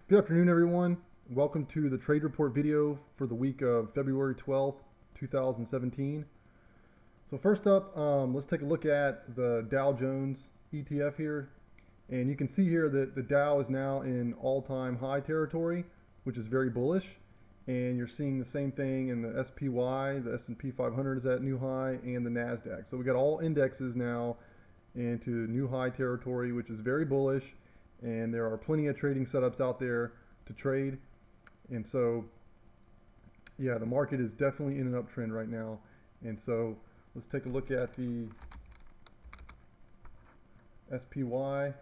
Good afternoon, everyone. Welcome to the trade report video for the week of February 12th, 2017. So first up, let's take a look at the Dow Jones ETF here. And you can see here that the Dow is now in all-time high territory, which is very bullish. And you're seeing the same thing in the SPY, the S&P 500 is at new high, and the NASDAQ. So we got all indexes now into new high territory, which is very bullish. And there are plenty of trading setups out there to trade. And so, yeah, the market is definitely in an uptrend right now. And so let's take a look at the SPY.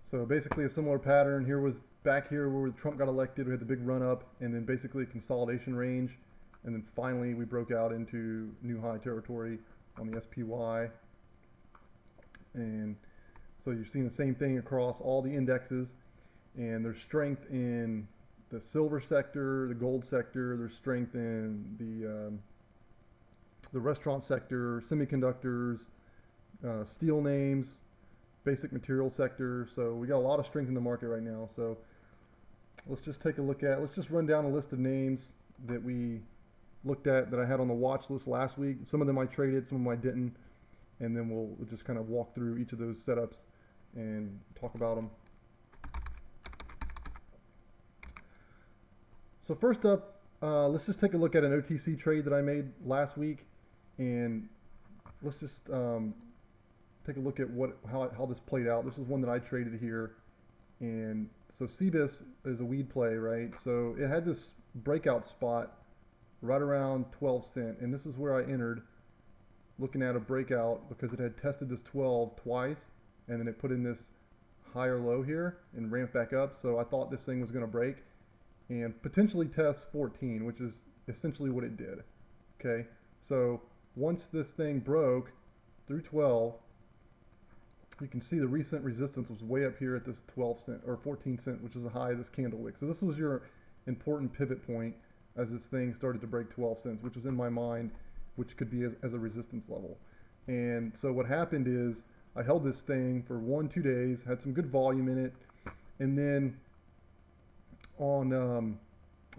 So basically a similar pattern. Here was back here where Trump got elected, we had the big run up and then basically a consolidation range. And then finally we broke out into new high territory on the SPY. And so you're seeing the same thing across all the indexes, and there's strength in the silver sector, the gold sector, there's strength in the restaurant sector, semiconductors, steel names, basic material sector. So we got a lot of strength in the market right now. So let's just take a look at, let's just run down a list of names that we looked at that I had on the watch list last week. Some of them I traded, some of them I didn't. And then we'll just kind of walk through each of those setups and talk about them. So first up, let's just take a look at an OTC trade that I made last week, and let's just take a look at how this played out. This is one that I traded here, and so CBIS is a weed play, right? So it had this breakout spot right around 12 cents, and this is where I entered, looking at a breakout because it had tested this 12 twice and then it put in this higher low here and ramped back up. So I thought this thing was going to break and potentially test 14, which is essentially what it did. Okay, so once this thing broke through 12, you can see the recent resistance was way up here at this 12 cent or 14 cent, which is the high of this candle wick. So this was your important pivot point as this thing started to break 12 cents, which was in my mind, which could be as a resistance level. And so what happened is I held this thing for 1-2 days, had some good volume in it, and then on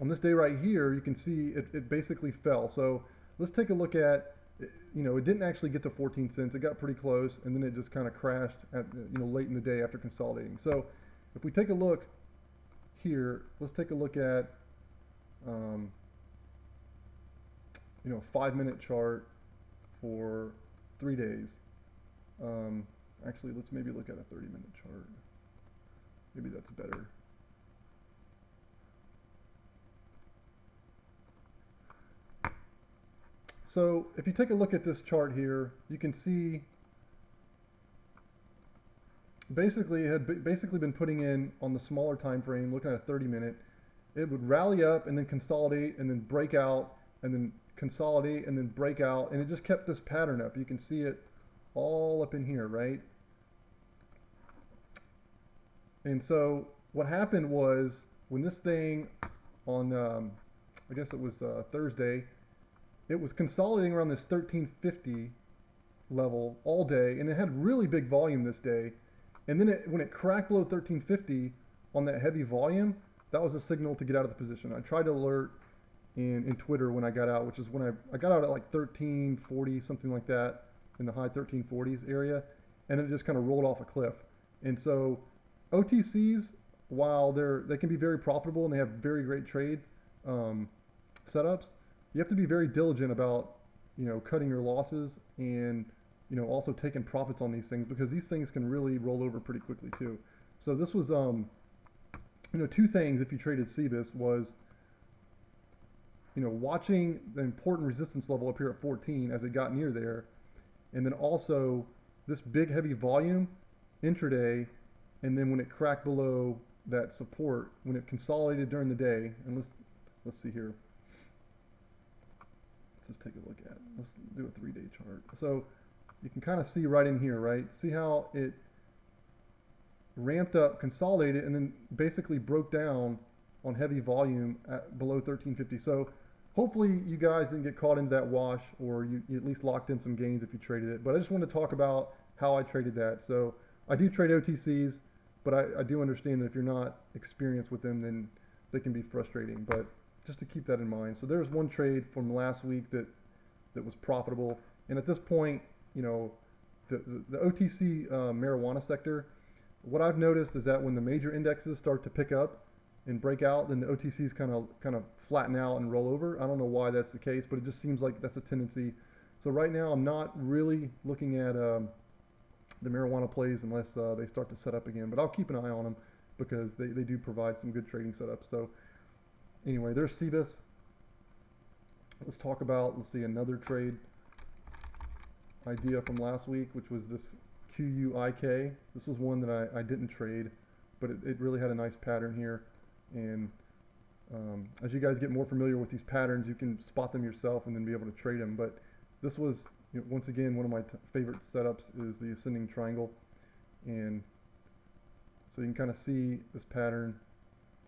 this day right here, you can see it basically fell. So let's take a look at, it didn't actually get to 14 cents. It got pretty close, and then it just kind of crashed at late in the day after consolidating. So if we take a look here, let's take a look at a 5-minute chart for 3 days. Actually, let's maybe look at a 30-minute chart. Maybe that's better. So if you take a look at this chart here, you can see basically it had basically been putting in on the smaller time frame, looking at a 30-minute, it would rally up and then consolidate and then break out and then consolidate and then break out, and it just kept this pattern up. You can see it all up in here, right? And so what happened was when this thing on I guess it was Thursday, it was consolidating around this 1350 level all day, and it had really big volume this day. And then when it cracked below 1350 on that heavy volume, that was a signal to get out of the position. I tried to alert in Twitter when I got out, which is when I got out at like 1340, something like that, in the high 1340s area, and then it just kind of rolled off a cliff. And so OTCs, while they can be very profitable and they have very great trades setups, you have to be very diligent about cutting your losses and also taking profits on these things, because these things can really roll over pretty quickly too. So this was two things if you traded CBIS was watching the important resistance level up here at 14 as it got near there, and then also this big heavy volume intraday, and then when it cracked below that support, when it consolidated during the day, and let's see here. Let's just take a look at it. Let's do a 3-day chart. So you can kind of see right in here, right? See how it ramped up, consolidated, and then basically broke down on heavy volume at below 1350. So hopefully you guys didn't get caught into that wash, or you at least locked in some gains if you traded it. But I just want to talk about how I traded that. So I do trade OTCs. but I do understand that if you're not experienced with them, then they can be frustrating. But just to keep that in mind. So there's one trade from last week that was profitable. And at this point, you know, the OTC marijuana sector, what I've noticed is that when the major indexes start to pick up and break out, then the OTCs kind of flatten out and roll over. I don't know why that's the case, but it just seems like that's a tendency. So right now, I'm not really looking at the marijuana plays unless they start to set up again. But I'll keep an eye on them because they do provide some good trading setups. So anyway, there's Cibus. Let's talk about, let's see, another trade idea from last week, which was this QUIK. This was one that I didn't trade, but it really had a nice pattern here. And as you guys get more familiar with these patterns, you can spot them yourself and then be able to trade them. But this was, you know, once again, one of my favorite setups is the ascending triangle. And so you can kind of see this pattern.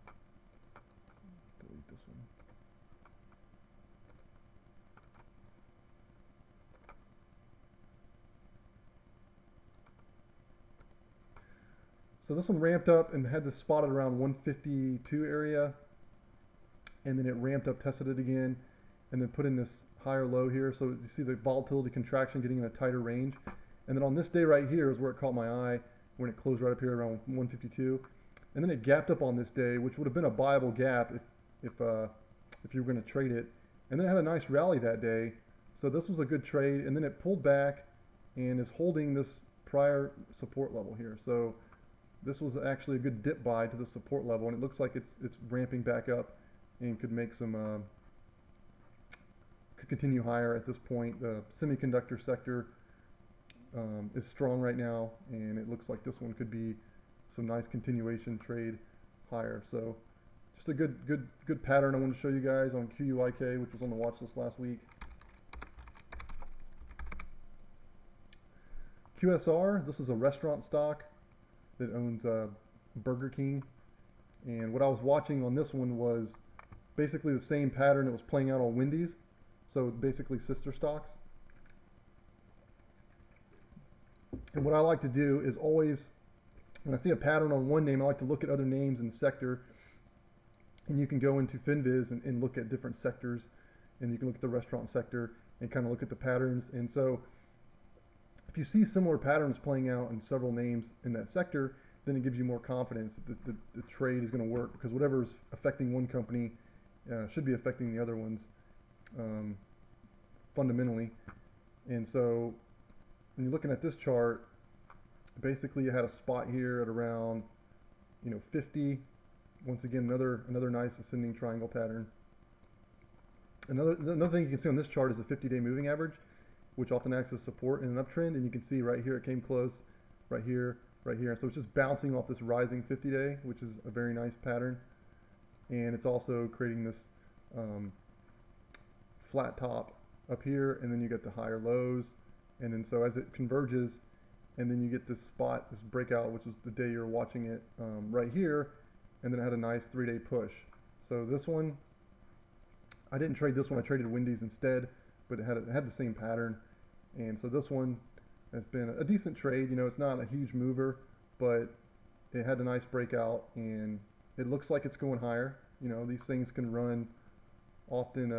Let's delete this one. So this one ramped up and had this spotted around 152 area, and then it ramped up, tested it again, and then put in this higher low here. So you see the volatility contraction getting in a tighter range. And then on this day right here is where it caught my eye when it closed right up here around 152. And then it gapped up on this day, which would have been a buyable gap if you were going to trade it. And then it had a nice rally that day. So this was a good trade. And then it pulled back and is holding this prior support level here. So this was actually a good dip buy to the support level, and it looks like it's ramping back up and could make some could continue higher at this point. The semiconductor sector is strong right now, and it looks like this one could be some nice continuation trade higher. So just a good pattern I wanted to show you guys on QUIK, which was on the watch list last week. QSR, this is a restaurant stock that owns Burger King, and what I was watching on this one was basically the same pattern that was playing out on Wendy's, so basically sister stocks. And what I like to do is always, when I see a pattern on one name, I like to look at other names in the sector, and you can go into FinViz and look at different sectors, and you can look at the restaurant sector and kind of look at the patterns. And so if you see similar patterns playing out in several names in that sector, then it gives you more confidence that the trade is going to work, because whatever is affecting one company should be affecting the other ones fundamentally. And so when you're looking at this chart, basically you had a spot here at around 50. Once again, another nice ascending triangle pattern. Another thing you can see on this chart is the 50-day moving average, which often acts as support in an uptrend, and you can see right here it came close, right here, right here. So it's just bouncing off this rising 50-day, which is a very nice pattern. And it's also creating this flat top up here, and then you get the higher lows. And then so as it converges, and then you get this spot, this breakout, which is the day you're watching it right here, and then it had a nice 3-day push. So this one, I didn't trade this one, I traded Wendy's instead, but it had the same pattern. And so this one has been a decent trade. It's not a huge mover, but it had a nice breakout, and it looks like it's going higher. These things can run often,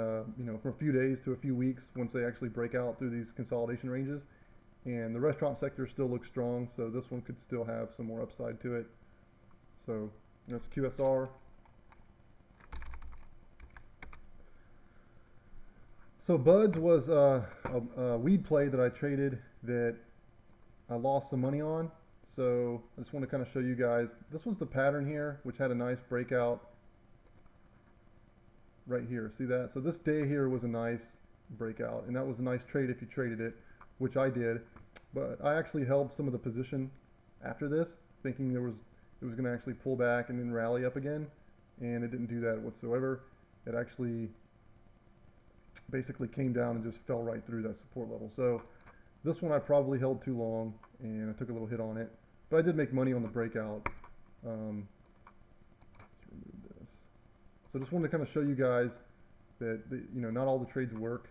from a few days to a few weeks once they actually break out through these consolidation ranges. And the restaurant sector still looks strong, so this one could still have some more upside to it. So that's QSR. So Buds was a weed play that I traded that I lost some money on. So I just want to kind of show you guys. This was the pattern here, which had a nice breakout right here. See that? So this day here was a nice breakout, and that was a nice trade if you traded it, which I did. But I actually held some of the position after this, thinking it was going to actually pull back and then rally up again, and it didn't do that whatsoever. It actually basically came down and just fell right through that support level. So this one I probably held too long, and I took a little hit on it, but I did make money on the breakout. Let's remove this. So I just wanted to kind of show you guys that not all the trades work.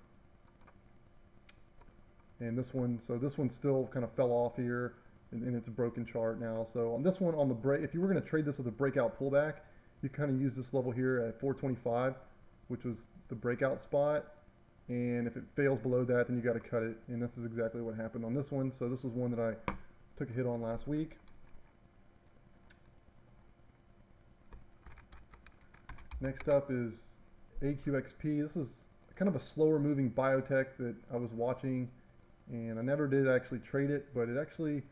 And this one, so this one still kind of fell off here, and it's a broken chart now. So on this one, on the break, if you were going to trade this with a breakout pullback, you kind of use this level here at 425, which was the breakout spot. And if it fails below that, then you got to cut it. And this is exactly what happened on this one. So this was one that I took a hit on last week. Next up is AQXP. This is kind of a slower moving biotech that I was watching, and I never did actually trade it, but it actually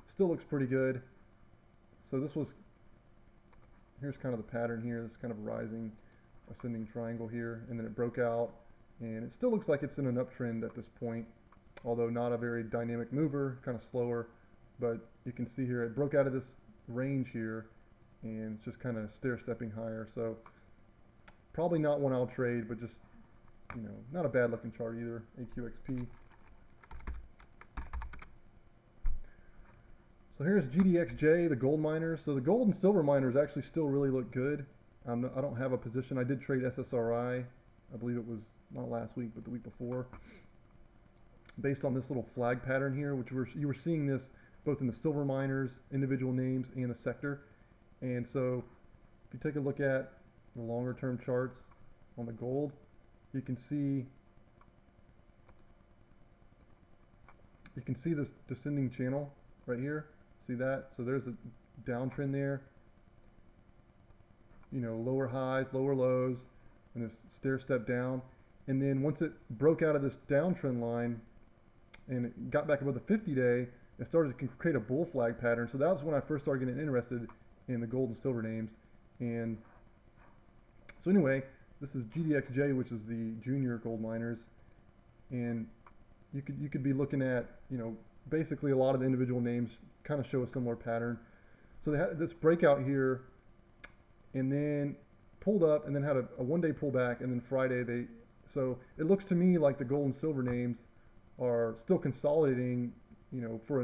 still looks pretty good. So this was, here's kind of the pattern here. This kind of rising ascending triangle here, and then it broke out, and it still looks like it's in an uptrend at this point, although not a very dynamic mover, kind of slower. But you can see here it broke out of this range here, and it's just kind of stair-stepping higher. So probably not one I'll trade, but just, you know, not a bad looking chart either, AQXP. So here's GDXJ, the gold miners. So the gold and silver miners actually still really look good. I don't have a position. I did trade SSRI. I believe it was not last week, but the week before. Based on this little flag pattern here, which you were seeing this both in the silver miners, individual names, and the sector. And so if you take a look at the longer term charts on the gold, you can see this descending channel right here. See that? So there's a downtrend there. You know, lower highs, lower lows, and this stair step down. And then once it broke out of this downtrend line and it got back above the 50-day, it started to create a bull flag pattern. So that was when I first started getting interested in the gold and silver names. And so anyway, this is GDXJ, which is the junior gold miners, and you could be looking at, you know, basically a lot of the individual names kind of show a similar pattern. So they had this breakout here, and then pulled up, and then had a one-day pullback, and then Friday so it looks to me like the gold and silver names are still consolidating, you know, for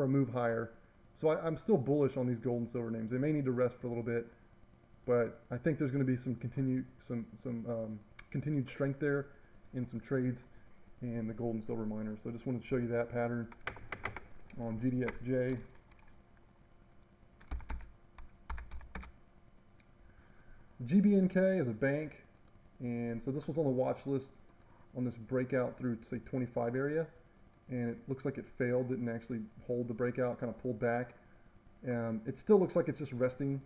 a move higher. So I'm still bullish on these gold and silver names. They may need to rest for a little bit, but I think there's going to be some continued strength there in some trades in the gold and silver miners. So I just wanted to show you that pattern on GDXJ. GBNK is a bank, and so this was on the watch list on this breakout through, say, 25 area, and it looks like it failed, didn't actually hold the breakout, kind of pulled back. It still looks like it's just resting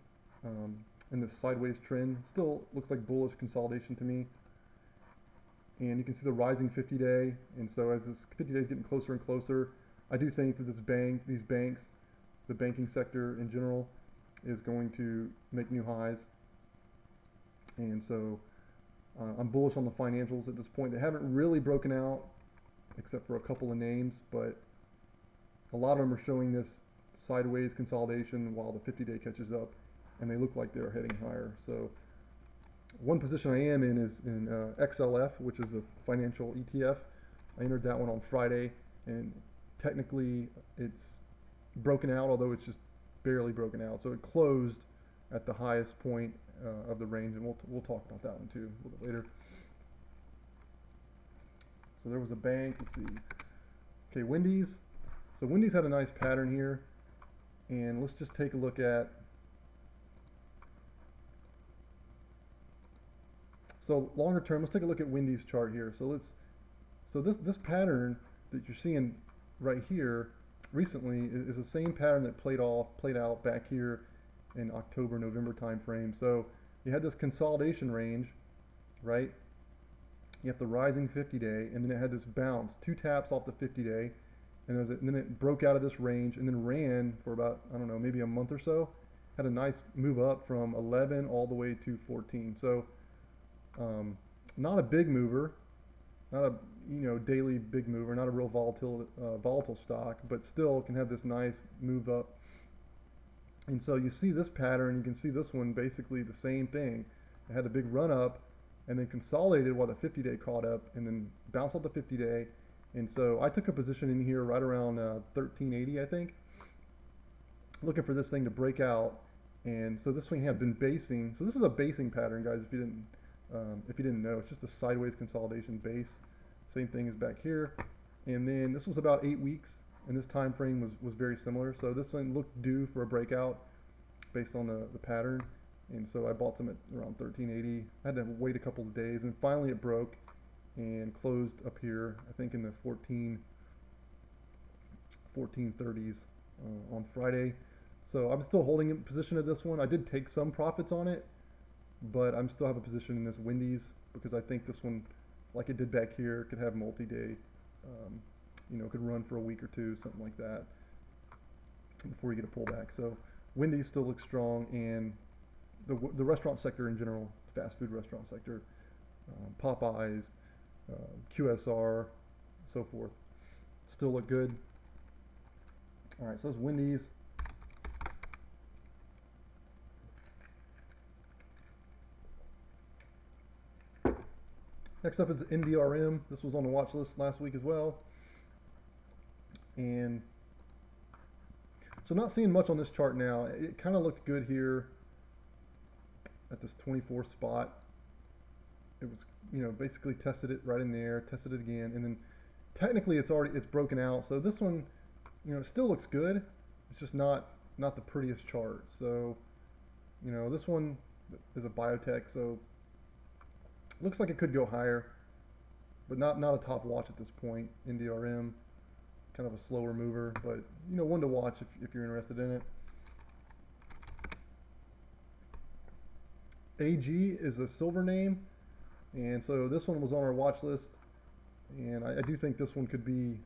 in this sideways trend. Still looks like bullish consolidation to me. And you can see the rising 50-day, and so as this 50-day is getting closer and closer, I do think that these banks, the banking sector in general, is going to make new highs. And so I'm bullish on the financials at this point. They haven't really broken out, except for a couple of names, but a lot of them are showing this sideways consolidation while the 50-day catches up, and they look like they're heading higher. So one position I am in is in XLF, which is a financial ETF. I entered that one on Friday, and technically it's broken out, although it's just barely broken out. So it closed at the highest point of the range, and we'll talk about that one too a little bit later. So there was a bank. Let's see. Okay, Wendy's. So Wendy's had a nice pattern here, and let's just take a look at. So longer term, let's take a look at Wendy's chart here. So this pattern that you're seeing right here recently is the same pattern that played out back here in October, November time frame. So you had this consolidation range, right? You have the rising 50-day, and then it had this bounce, 2 taps off the 50-day, and then it broke out of this range and then ran for about, I don't know, maybe a month or so. Had a nice move up from 11 all the way to 14. So not a big mover, not a daily big mover, not a real volatile stock, but still can have this nice move up. And so you see this pattern, you can see this one basically the same thing. It had a big run up and then consolidated while the 50-day caught up and then bounced off the 50-day. And so I took a position in here right around 1380, I think, looking for this thing to break out. And so this thing had been basing. So this is a basing pattern, guys, if you didn't know. It's just a sideways consolidation base. Same thing as back here. And then this was about 8 weeks and this time frame was very similar. So this one looked due for a breakout based on the pattern, and so I bought some at around 1380. I had to wait a couple of days, and finally it broke and closed up here, I think in the 1430s on Friday. So I'm still holding a position of this one. I did take some profits on it, but I'm still have a position in this Wendy's because I think this one, like it did back here, could have multi-day, you know, could run for a week or two, something like that, before you get a pullback. So Wendy's still looks strong, and the restaurant sector in general, fast food restaurant sector, Popeyes, QSR, so forth, still look good. All right, so that's Wendy's. Next up is NDRM. This was on the watch list last week as well. And so not seeing much on this chart now. It kind of looked good here at this 24 spot. It was, you know, basically tested it right in there, tested it again, and then technically it's broken out. So this one, you know, it still looks good. It's just not the prettiest chart. So, you know, this one is a biotech, so looks like it could go higher, but not a top watch at this point. NDRM, kind of a slower mover, but you know, one to watch if you're interested in it. AG is a silver name, and so this one was on our watch list, and I do think this one could be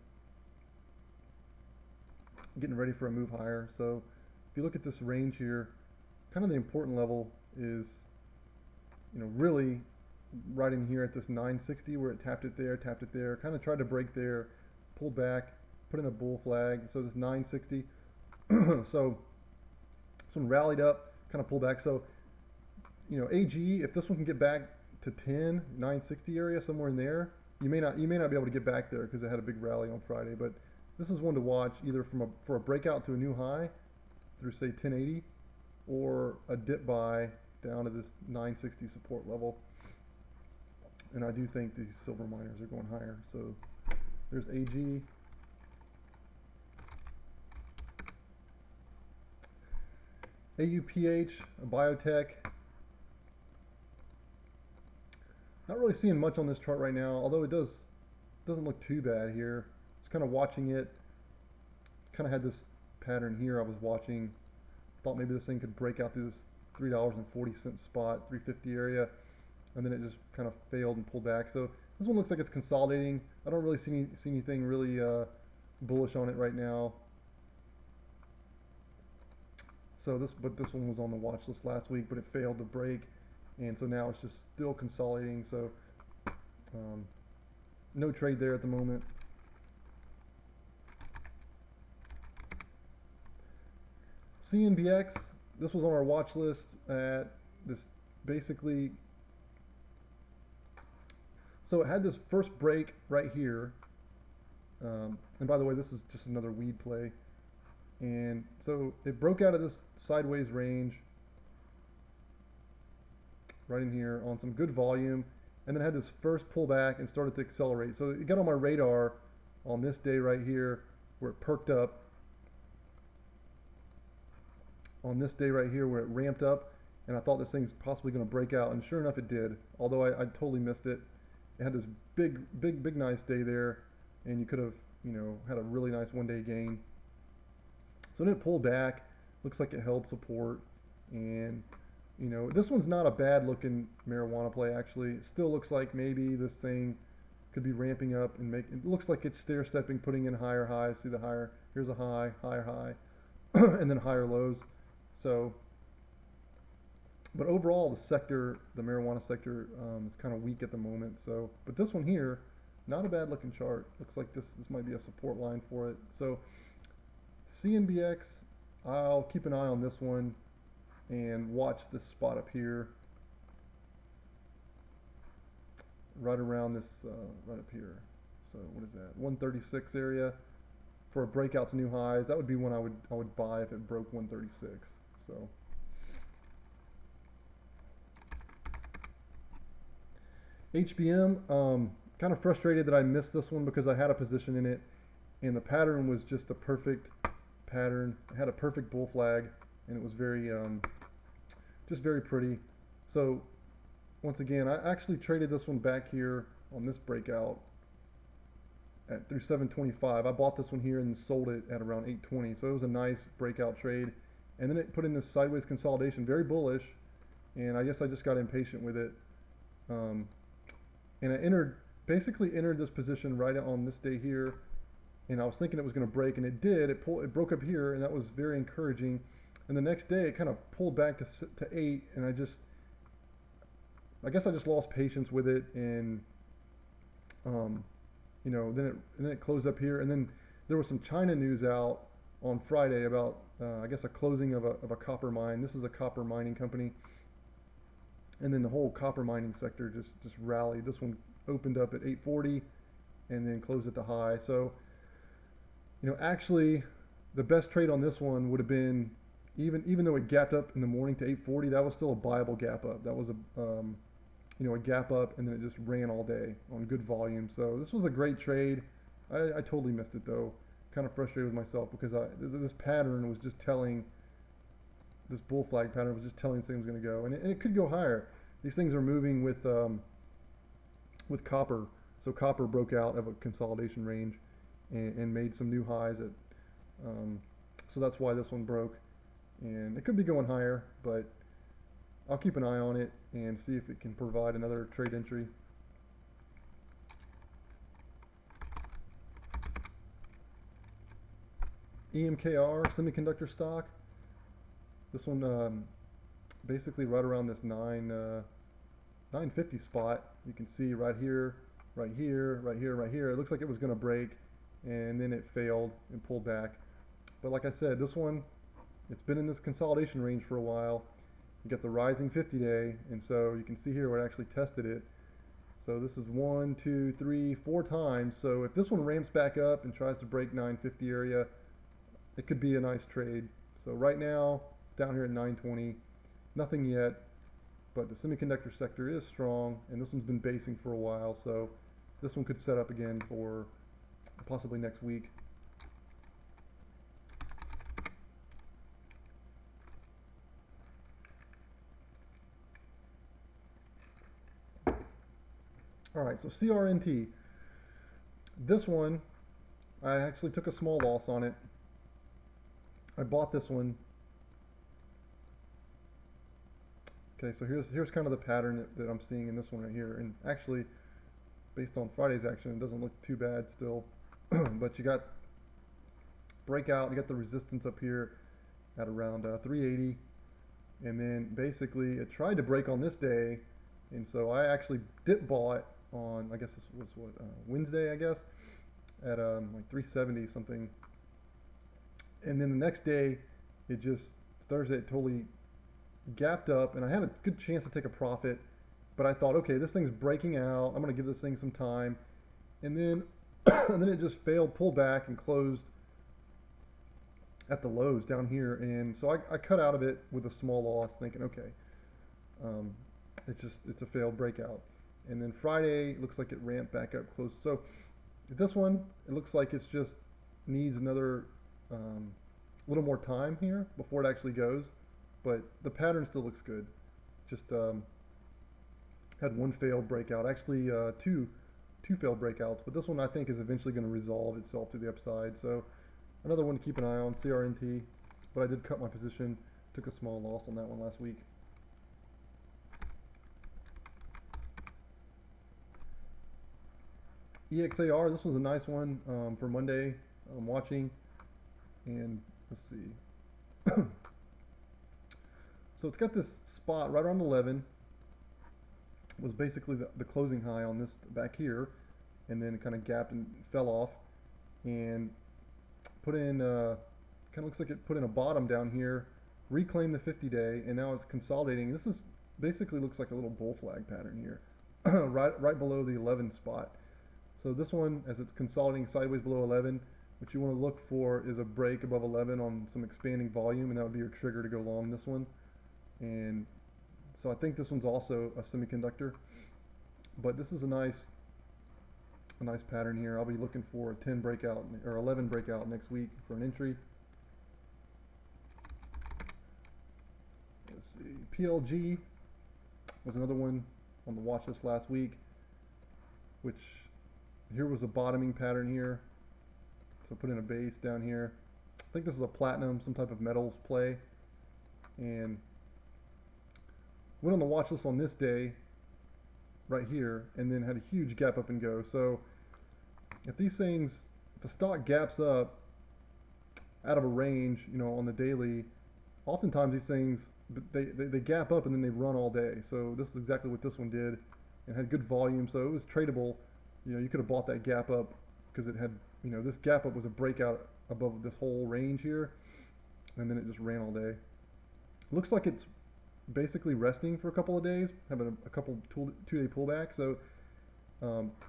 getting ready for a move higher. So if you look at this range here, kind of the important level is, you know, really right in here at this 960 where it tapped it there, kind of tried to break there, pulled back, put in a bull flag. So this 960. So this one rallied up, kind of pulled back. So, you know, AG, if this one can get back to 10, 960 area, somewhere in there, you may not be able to get back there because it had a big rally on Friday. But this is one to watch either for a breakout to a new high through say 1080, or a dip buy down to this 960 support level. And I do think these silver miners are going higher. So there's AG. AUPH, a biotech. Not really seeing much on this chart right now, although it doesn't look too bad here. Just kind of watching it. Kind of had this pattern here I was watching. Thought maybe this thing could break out through this $3.40 spot, 350 area, and then it just kind of failed and pulled back. So this one looks like it's consolidating. I don't really see anything really bullish on it right now. So this one was on the watch list last week, but it failed to break, and so now it's just still consolidating. So no trade there at the moment. CNBX, this was on our watch list at this basically. So it had this first break right here, and by the way, this is just another weed play. And so it broke out of this sideways range right in here on some good volume, and then had this first pullback and started to accelerate. So it got on my radar on this day right here where it perked up, on this day right here where it ramped up, and I thought this thing's possibly going to break out, and sure enough it did, although I totally missed it. It had this big nice day there, and you could have, you know, had a really nice one-day gain. So then it pulled back, looks like it held support, and you know, this one's not a bad looking marijuana play actually. It still looks like maybe this thing could be ramping up and it looks like it's stair stepping, putting in higher highs. See the higher, here's a high, higher high, and then higher lows. So, but overall the sector, the marijuana sector, is kind of weak at the moment. So, but this one here, not a bad looking chart. Looks like this might be a support line for it. So CNBX, I'll keep an eye on this one and watch this spot up here, right around this, right up here. So what is that? 136 area for a breakout to new highs. That would be one I would buy if it broke 136. So HBM, kind of frustrated that I missed this one because I had a position in it, and the pattern was just a perfect pattern. It had a perfect bull flag, and it was very just very pretty. So once again, I actually traded this one back here on this breakout at through 725. I bought this one here and sold it at around 820. So it was a nice breakout trade. And then it put in this sideways consolidation, very bullish. And I guess I just got impatient with it. And I basically entered this position right on this day here. And I was thinking it was going to break, and it did. It broke up here, and that was very encouraging. And the next day, it kind of pulled back to 8, and I guess I just lost patience with it, and you know, then it closed up here, and then there was some China news out on Friday about I guess a closing of a copper mine. This is a copper mining company, and then the whole copper mining sector just rallied. This one opened up at 840, and then closed at the high. So, you know, actually, the best trade on this one would have been even though it gapped up in the morning to 840, that was still a buyable gap up. That was a you know, a gap up, and then it just ran all day on good volume. So this was a great trade. I totally missed it though. Kind of frustrated with myself because this pattern was just telling, this bull flag pattern was just telling this thing was going to go, and it could go higher. These things are moving with copper. So copper broke out of a consolidation range and made some new highs at, so that's why this one broke. And it could be going higher, but I'll keep an eye on it and see if it can provide another trade entry. EMKR semiconductor stock. This one basically right around this 950 spot. You can see right here, right here, right here, right here. It looks like it was going to break, and then it failed and pulled back. But like I said, this one, it's been in this consolidation range for a while. You got the rising 50-day, and so you can see here where it actually tested it. So this is 1, 2, 3, 4 times. So if this one ramps back up and tries to break 950 area, it could be a nice trade. So right now it's down here at 920, nothing yet, but the semiconductor sector is strong, and this one's been basing for a while. So this one could set up again for possibly next week. All right, so CRNT. This one, I actually took a small loss on it. I bought this one. Okay, so here's kind of the pattern that I'm seeing in this one right here. And actually, based on Friday's action, it doesn't look too bad still. But you got breakout, you got the resistance up here at around 380. And then basically it tried to break on this day. And so I actually dip bought on, I guess this was what, Wednesday, I guess, at like 370 something. And then the next day, Thursday, it totally gapped up, and I had a good chance to take a profit, but I thought, okay, this thing's breaking out. I'm going to give this thing some time. And then, and then it just failed, pulled back, and closed at the lows down here. And so I cut out of it with a small loss, thinking, okay, it's a failed breakout. And then Friday, it looks like it ramped back up close. So this one, it looks like it's just needs another little more time here before it actually goes. But the pattern still looks good. Just had one failed breakout, actually two failed breakouts. But this one I think is eventually going to resolve itself to the upside. So another one to keep an eye on, CRNT. But I did cut my position, took a small loss on that one last week. EXAR, this was a nice one for Monday. I'm watching, and let's see. So it's got this spot right around 11. It was basically the closing high on this back here, and then it kind of gapped and fell off, and put in, kind of looks like it put in a bottom down here, reclaimed the 50-day, and now it's consolidating. This is basically looks like a little bull flag pattern here, right below the 11 spot. So this one, as it's consolidating sideways below 11, what you want to look for is a break above 11 on some expanding volume, and that would be your trigger to go long this one. And so I think this one's also a semiconductor, but this is a nice a nice pattern here. I'll be looking for a 10 breakout or 11 breakout next week for an entry. Let's see, PLG was another one on the watch list last week, which here was a bottoming pattern here. So put in a base down here. I think this is a platinum, some type of metals play, and went on the watch list on this day right here, and then had a huge gap up and go. So if these things, if the stock gaps up out of a range, you know, on the daily, oftentimes these things, they gap up and then they run all day. So this is exactly what this one did, and had good volume, so it was tradable. You know, you could have bought that gap up because it had, you know, this gap up was a breakout above this whole range here, and then it just ran all day. Looks like it's basically resting for a couple of days, having a couple two-day pullback. So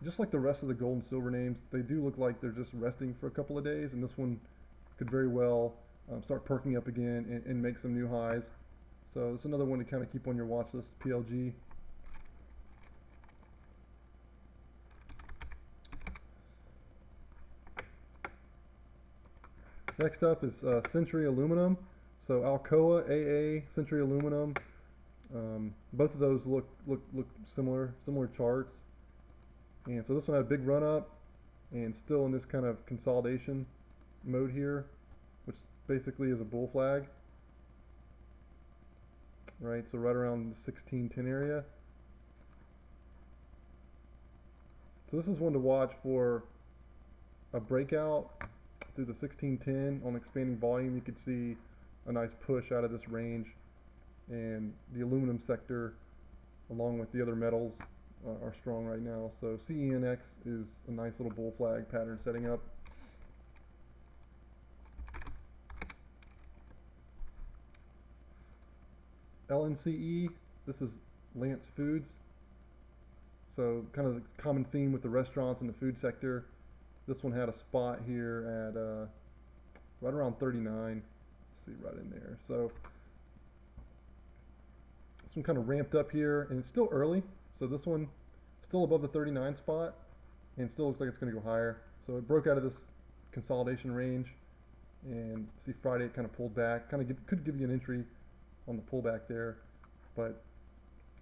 just like the rest of the gold and silver names, they do look like they're just resting for a couple of days, and this one could very well start perking up again and make some new highs. So it's another one to kind of keep on your watch list, PLG. Next up is Century Aluminum. So Alcoa, AA, Century Aluminum. Both of those look similar charts. And so this one had a big run up, and still in this kind of consolidation mode here, which basically is a bull flag. Right, so right around the 1610 area. So this is one to watch for a breakout through the 1610 on expanding volume. You could see a nice push out of this range, and the aluminum sector along with the other metals are strong right now. So CENX is a nice little bull flag pattern setting up. LNCE, this is Lance Foods. So kind of the common theme with the restaurants and the food sector. This one had a spot here at right around 39. Let's see, right in there. So this one kind of ramped up here, and it's still early. So this one still above the 39 spot, and still looks like it's going to go higher. So it broke out of this consolidation range, and see Friday it kind of pulled back. Could give you an entry on the pullback there, but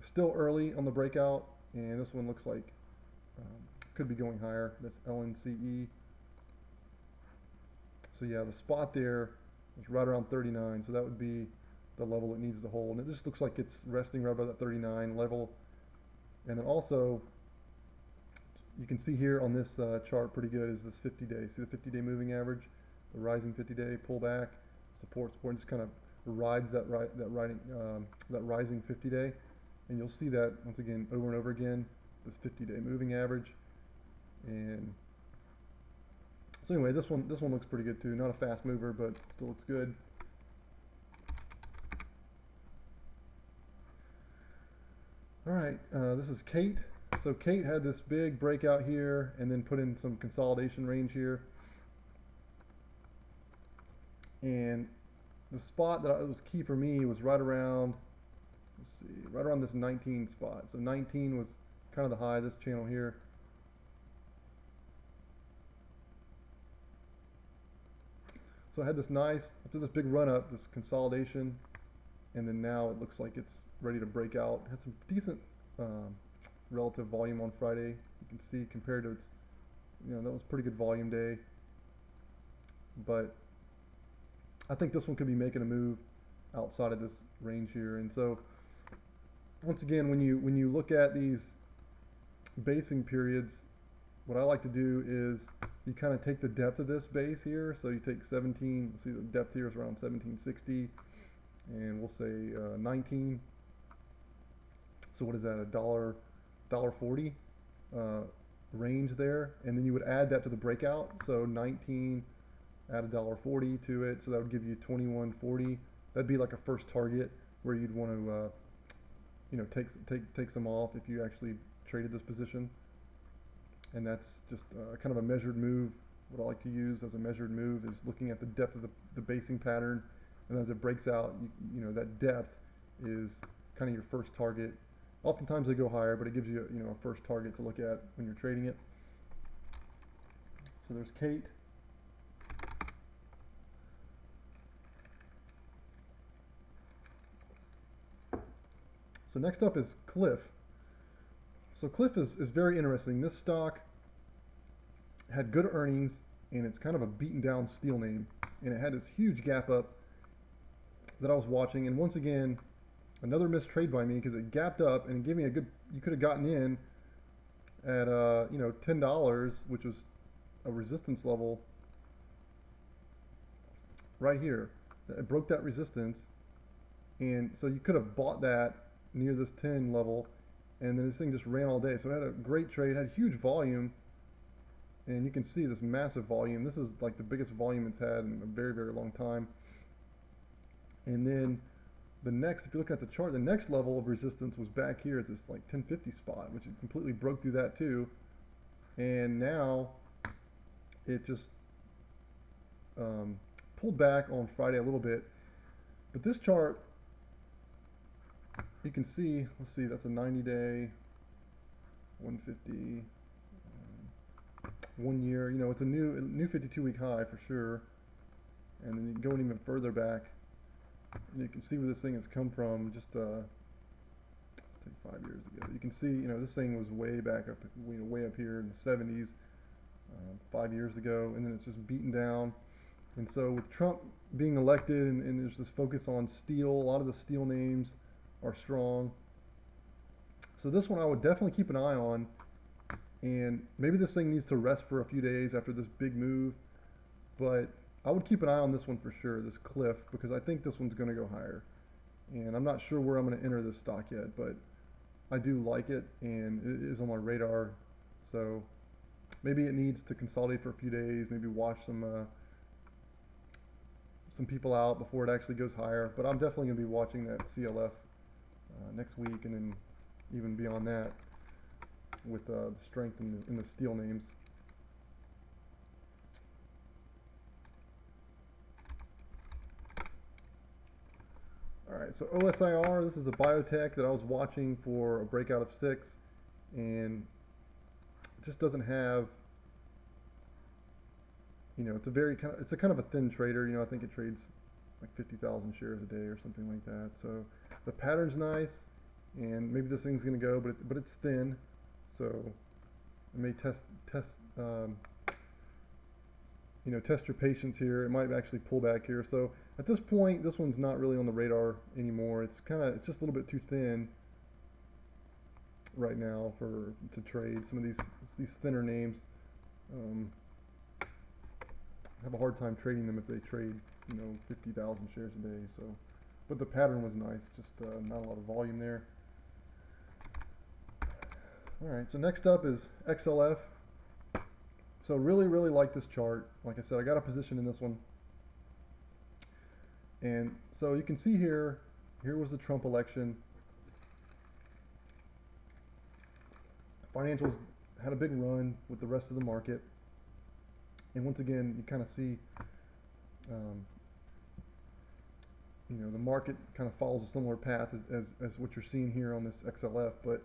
still early on the breakout, and this one looks like could be going higher. That's LNCE. So yeah, the spot there is right around 39, so that would be the level it needs to hold, and it just looks like it's resting right above that 39 level. And then also you can see here on this chart pretty good is this 50-day. See the 50-day moving average, the rising 50-day pullback, support, and just kind of rides that rising 50-day, and you'll see that once again over and over again, this 50-day moving average. And so anyway, this one looks pretty good too. Not a fast mover, but still looks good. All right, this is Kate. So Kate had this big breakout here, and then put in some consolidation range here. And the spot that was key for me was right around, let's see, right around this 19 spot. So 19 was kind of the high, this channel here. So I had this nice, after this big run up, this consolidation, and then now it looks like it's ready to break out. It had some decent relative volume on Friday. You can see compared to its, you know, that was a pretty good volume day. But I think this one could be making a move outside of this range here. And so once again, when you look at these basing periods, what I like to do is you kind of take the depth of this base here. So you take 17, see the depth here is around 1760, and we'll say 19. So what is that, $1.40 range there, and then you would add that to the breakout. So 19, add $1.40 to it, so that would give you 21.40. That'd be like a first target where you'd want to you know, take some off if you actually traded this position. And that's just kind of a measured move. What I like to use as a measured move is looking at the depth of the basing pattern, and as it breaks out, you know, that depth is kind of your first target. Oftentimes they go higher, but it gives you, you know, a first target to look at when you're trading it. So there's Kate. So next up is Cliff. So Cliff is very interesting. This stock had good earnings, and it's kind of a beaten down steel name. And it had this huge gap up that I was watching. And once again, another missed trade by me because it gapped up and it gave me a good, you could have gotten in at, $10, which was a resistance level right here. It broke that resistance. And so you could have bought that near this 10 level, and then this thing just ran all day. So it had a great trade, had huge volume, and you can see this massive volume. This is like the biggest volume it's had in a very, very long time. And then the next, if you're looking at the chart, the next level of resistance was back here at this like 1050 spot, which it completely broke through that too. And now it just pulled back on Friday a little bit. But this chart, you can see, let's see, that's a 90-day, 150, 1 year. You know, it's a new 52-week high for sure. And then you can go even further back, and you can see where this thing has come from. Just let's take 5 years ago. You can see, you know, this thing was way back up, way up here in the 70s, 5 years ago, and then it's just beaten down. And so with Trump being elected, and there's this focus on steel, a lot of the steel names are strong. So this one I would definitely keep an eye on, and maybe this thing needs to rest for a few days after this big move, but I would keep an eye on this one for sure, this Cliff, because I think this one's going to go higher. And I'm not sure where I'm going to enter this stock yet, but I do like it, and it is on my radar. So maybe it needs to consolidate for a few days, maybe watch some people out before it actually goes higher. But I'm definitely going to be watching that CLF next week, and then even beyond that with the strength in the steel names. Alright, so OSIR, this is a biotech that I was watching for a breakout of 6, and it just doesn't have, you know, it's a kind of a thin trader. You know, I think it trades like 50,000 shares a day or something like that. So the pattern's nice, and maybe this thing's going to go, but it's thin, so it may test you know, test your patience here. It might actually pull back here. So at this point, this one's not really on the radar anymore. It's just a little bit too thin right now to trade. Some of these thinner names have a hard time trading them if they trade, you know, 50,000 shares a day. So, but the pattern was nice, just not a lot of volume there. All right, so next up is XLF. So really like this chart. Like I said, I got a position in this one. And so you can see here was the Trump election. Financials had a big run with the rest of the market. And once again, you kind of see, you know, the market kind of follows a similar path as what you're seeing here on this XLF. But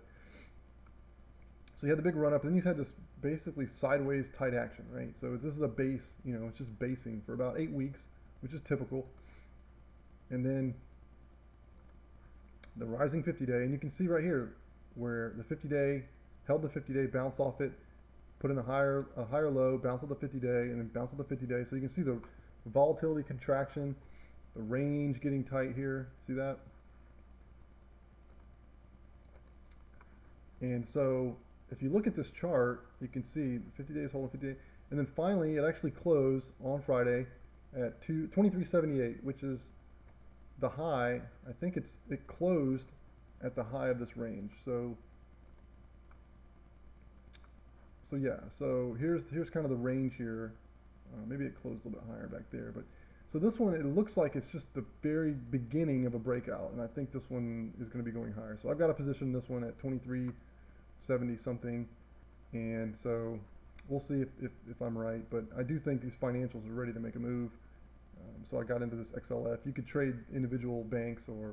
so you had the big run up, and then you had this basically sideways tight action, right? So this is a base, you know, it's just basing for about 8 weeks, which is typical. And then the rising 50-day, and you can see right here where the 50-day held the 50-day, bounced off it, put in a higher low, bounced off the 50-day, and then bounced off the 50-day. So you can see the volatility contraction, the range getting tight here. See that? And so if you look at this chart, you can see 50 days holding 50 days, and then finally it actually closed on Friday at 2378, which is the high. I think it closed at the high of this range. So yeah, so here's kind of the range here. Maybe it closed a little bit higher back there, but so this one, it looks like it's just the very beginning of a breakout, and I think this one is going to be going higher. So I've got a position in this one at 2370 something, and so we'll see if I'm right, but I do think these financials are ready to make a move. So I got into this XLF. You could trade individual banks, or,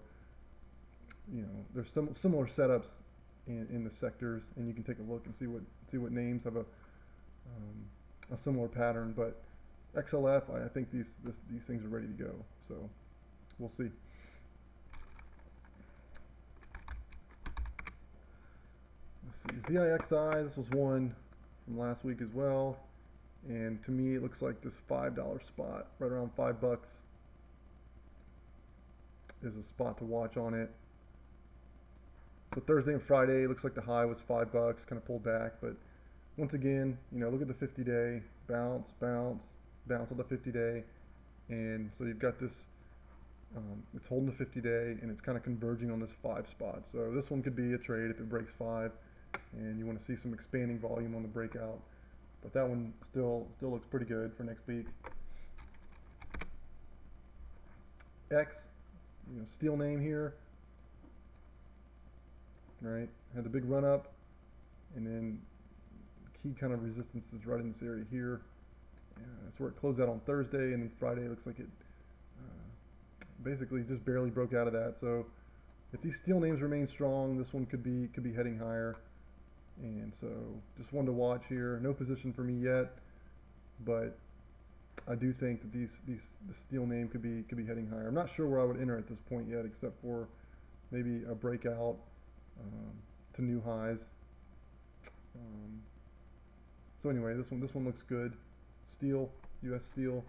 you know, there's some similar setups in the sectors, and you can take a look and see what names have a a similar pattern, but XLF, I think these things are ready to go. So we'll see. Let's see, ZIXI, this was one from last week as well, and to me it looks like this $5 spot, right around $5 is a spot to watch on it. So Thursday and Friday, it looks like the high was $5, kind of pulled back, but once again, you know, look at the 50-day, bounce, bounce, bounce on the 50-day, and so you've got this, it's holding the 50-day, and it's kind of converging on this 5 spot. So this one could be a trade if it breaks 5, and you want to see some expanding volume on the breakout. But that one still looks pretty good for next week. X, you know, steel name here, right? Had the big run up, and then key kind of resistance is right in this area here. That's where it closed out on Thursday, and then Friday it looks like it basically just barely broke out of that. So if these steel names remain strong, this one could be heading higher. And so just one to watch here. No position for me yet, but I do think that the steel name could be heading higher. I'm not sure where I would enter at this point yet, except for maybe a breakout to new highs. So anyway, this one looks good. Steel, U.S. Steel.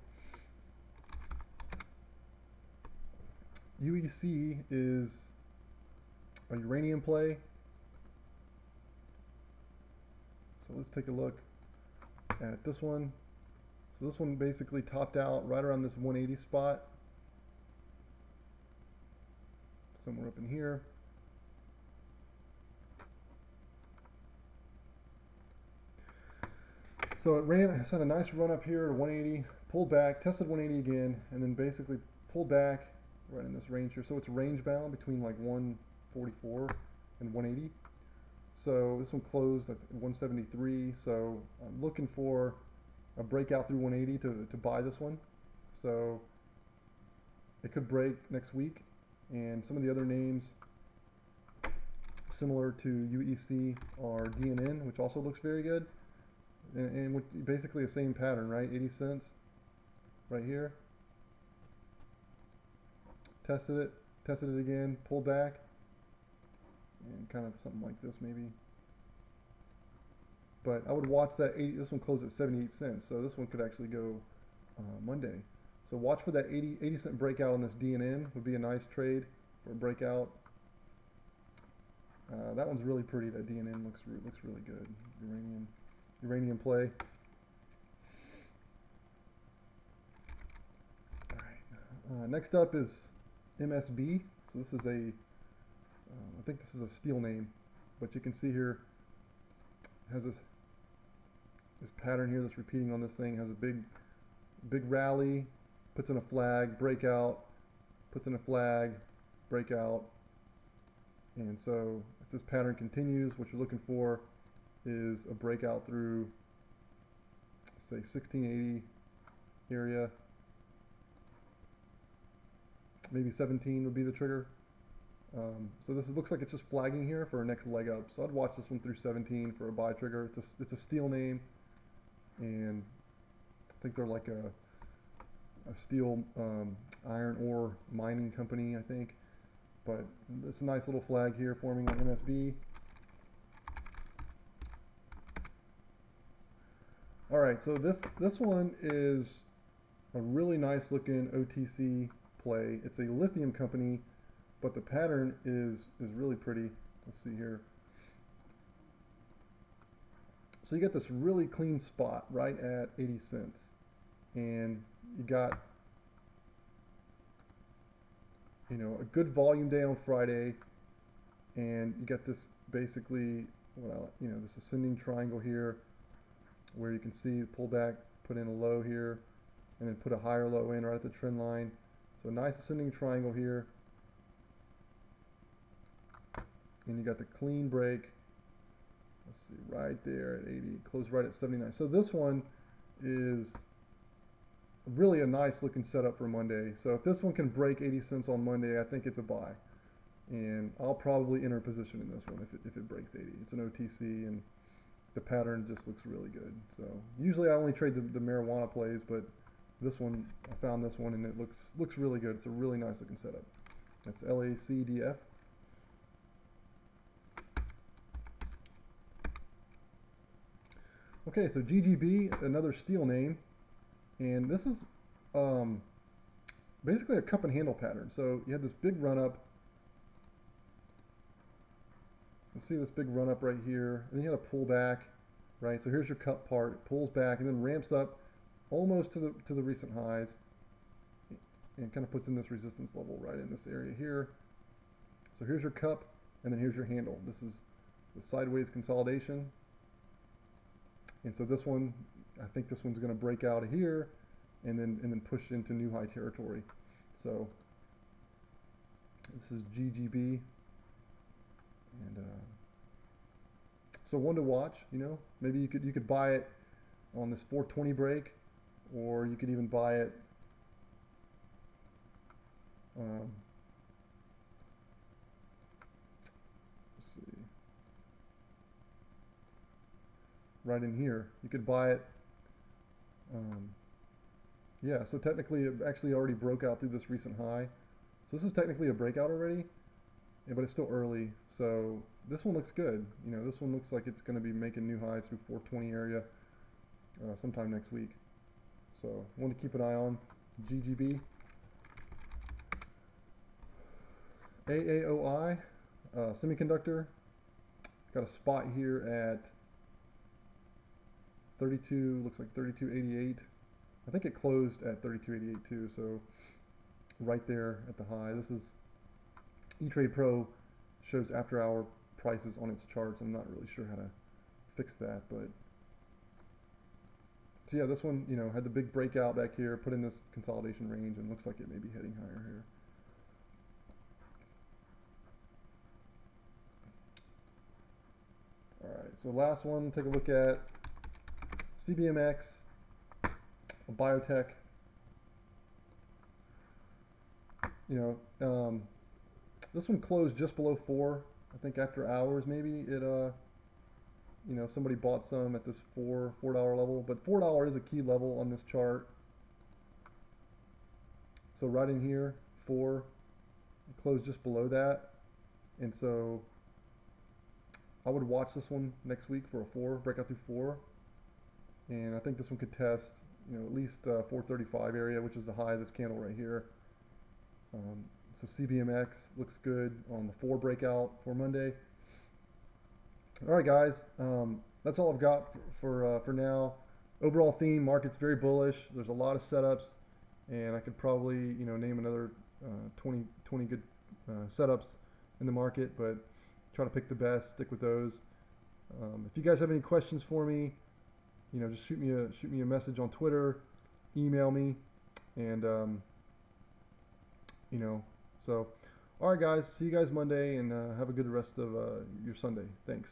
UEC is a uranium play. So let's take a look at this one. So this one basically topped out right around this 180 spot, somewhere up in here. So it's had a nice run up here to 180, pulled back, tested 180 again, and then basically pulled back right in this range here. So it's range bound between like 144 and 180. So this one closed at 173. So I'm looking for a breakout through 180 to buy this one. So it could break next week. And some of the other names similar to UEC are DNN, which also looks very good. And basically the same pattern, right? 80 cents right here. Tested it again, pulled back, and kind of something like this maybe. But I would watch that 80. This one closed at 78 cents, so this one could actually go Monday. So watch for that 80 cent breakout on this DNN. Would be a nice trade for a breakout. That one's really pretty. That DNN looks really good. Uranium play. All right. Next up is MSB. So this is I think this is a steel name, but you can see here it has this pattern here that's repeating on this thing. It has a big rally, puts in a flag, breakout, puts in a flag, breakout, and so if this pattern continues, what you're looking for is a breakout through, say, 1680 area. Maybe 17 would be the trigger. So this looks like it's just flagging here for our next leg up. So I'd watch this one through 17 for a buy trigger. It's a steel name, and I think they're like a steel iron ore mining company, I think. But it's a nice little flag here forming on MSB. All right, so this one is a really nice looking OTC play. It's a lithium company, but the pattern is really pretty. Let's see here. So you got this really clean spot right at 80 cents, and you got, you know, a good volume day on Friday, and you got this basically this ascending triangle here, where you can see pull back, put in a low here, and then put a higher low in right at the trend line. So a nice ascending triangle here, and you got the clean break. Let's see, right there at 80, closed right at 79. So this one is really a nice looking setup for Monday. So if this one can break 80 cents on Monday, I think it's a buy, and I'll probably enter a position in this one if it breaks 80. It's an OTC, and the pattern just looks really good. So usually I only trade the marijuana plays, but this one, I found this one and it looks really good. It's a really nice looking setup. That's LACDF. Okay, so GGB, another steel name, and this is basically a cup and handle pattern. So you had this big run up. You see this big run up right here, and then you had a pull back, right? So here's your cup part, it pulls back and then ramps up almost to the recent highs, and kind of puts in this resistance level right in this area here. So here's your cup, and then here's your handle. This is the sideways consolidation. And so this one, I think this one's going to break out of here and then push into new high territory. So this is GGB, and so one to watch. You know, maybe you could buy it on this 420 break, or you could even buy it let's see, right in here. You could buy it. Yeah, so technically it actually already broke out through this recent high. So this is technically a breakout already, yeah, but it's still early. So this one looks good. You know, this one looks like it's going to be making new highs through 420 area sometime next week. So I want to keep an eye on GGB. AAOI, semiconductor, got a spot here at 32, looks like 32.88. I think it closed at 32.88 too, so right there at the high. This is E-Trade Pro, shows after hour prices on its charts. I'm not really sure how to fix that, but so yeah, this one, you know, had the big breakout back here, put in this consolidation range, and looks like it may be heading higher here. All right, so last one, take a look at CBMX, a biotech. You know, this one closed just below 4. I think after hours, maybe it, you know, somebody bought some at this $4 level, but $4 is a key level on this chart. So right in here, 4, it closed just below that, and so I would watch this one next week for a 4, breakout through 4, and I think this one could test, you know, at least 435 area, which is the high of this candle right here. So CBMX looks good on the 4 breakout for Monday. All right, guys, that's all I've got for now. Overall theme, market's very bullish. There's a lot of setups, and I could probably, you know, name another 20 good setups in the market, but try to pick the best, stick with those. If you guys have any questions for me, you know, just shoot me a message on Twitter, email me, and you know, so all right, guys, see you guys Monday, and have a good rest of your Sunday. Thanks.